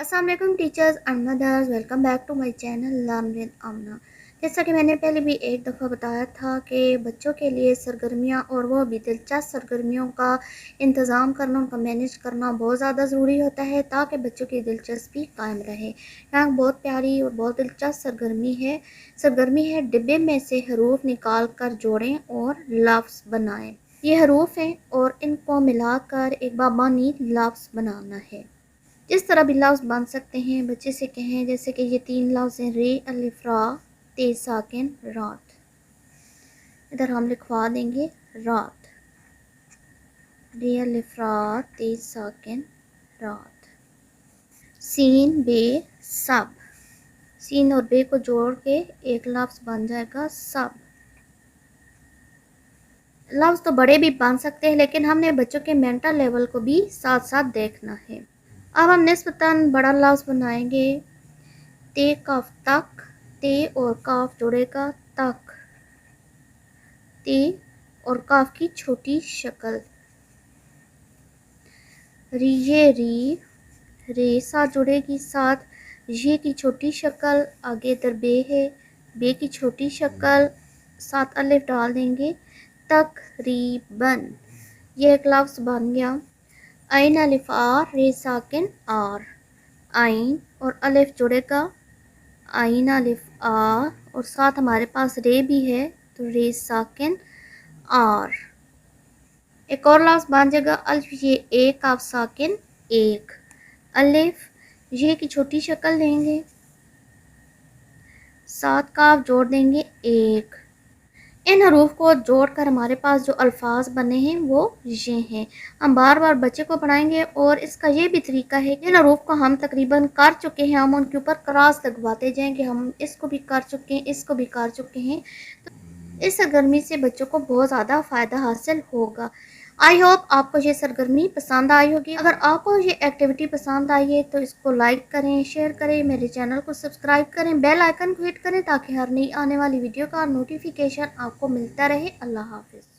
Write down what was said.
अस्सलाम वालेकुम teachers and mothers, welcome back to my channel learn with Amna. जैसा कि मैंने पहले भी एक दफ़ा बताया था कि बच्चों के लिए सरगर्मियाँ और वो भी दिलचस्प सरगर्मियों का इंतज़ाम करना, उनका मैनेज करना बहुत ज़्यादा ज़रूरी होता है ताकि बच्चों की दिलचस्पी कायम रहे। यहाँ बहुत प्यारी और बहुत दिलचस्प सरगर्मी है डिब्बे में से हरूफ निकाल कर जोड़ें और लफ्ज़ बनाएं। ये हरूफ हैं और इनको मिलाकर एक बाबानी लफ्ज़ बनाना है। जिस तरह भी लफ्ज़ बन सकते हैं बच्चे से कहें, जैसे कि ये 3 लफ्ज़ हैं रे अलिफ रा तेज साकिन रात। इधर हम लिखवा देंगे रात, रे अलिफ रा तेज साकिन रात। सीन बे सब, सीन और बे को जोड़ के एक लफ्ज़ बन जाएगा सब। लफ्ज़ तो बड़े भी बन सकते हैं लेकिन हमने बच्चों के मेंटल लेवल को भी साथ साथ देखना है। अब हम निस्बतन बड़ा लफ्ज़ बनाएंगे। ते काफ तक, ते और काफ जुड़ेगा तक, ते और काफ की छोटी शक्ल। ये री, रे साथ जुड़ेगी साथ, ये की छोटी शक्ल आगे इधर बे है, बे की छोटी शक्ल साथ अलिफ डाल देंगे तकरीबन। ये एक लफ्ज़ बन गया। आइन अलिफ आर रे साकिन आर, आइन और अलिफ जुड़ेगा आइन अलिफ आ और साथ हमारे पास रे भी है तो रे साकिन आर। एक और लफ्ज़ बन जाएगा अल्फ ये एक काफ साकिन एक, अलिफ ये की छोटी शक्ल लेंगे सात काफ जोड़ देंगे एक। इन हरूफ को जोड़कर हमारे पास जो अल्फाज बने हैं वो ये हैं। हम बार बार बच्चे को पढ़ाएंगे और इसका ये भी तरीका है कि इन हरूफ को हम तकरीबन कर चुके हैं, हम उनके ऊपर क्रॉस लगवाते जाएंगे। हम इसको भी कर चुके हैं, इसको भी कर चुके हैं। तो इस सरगर्मी से बच्चों को बहुत ज़्यादा फ़ायदा हासिल होगा। आई होप आपको ये सरगर्मी पसंद आई होगी। अगर आपको ये एक्टिविटी पसंद आई है तो इसको लाइक करें, शेयर करें, मेरे चैनल को सब्सक्राइब करें, बेल आइकन को हिट करें ताकि हर नई आने वाली वीडियो का नोटिफिकेशन आपको मिलता रहे। अल्लाह हाफिज़।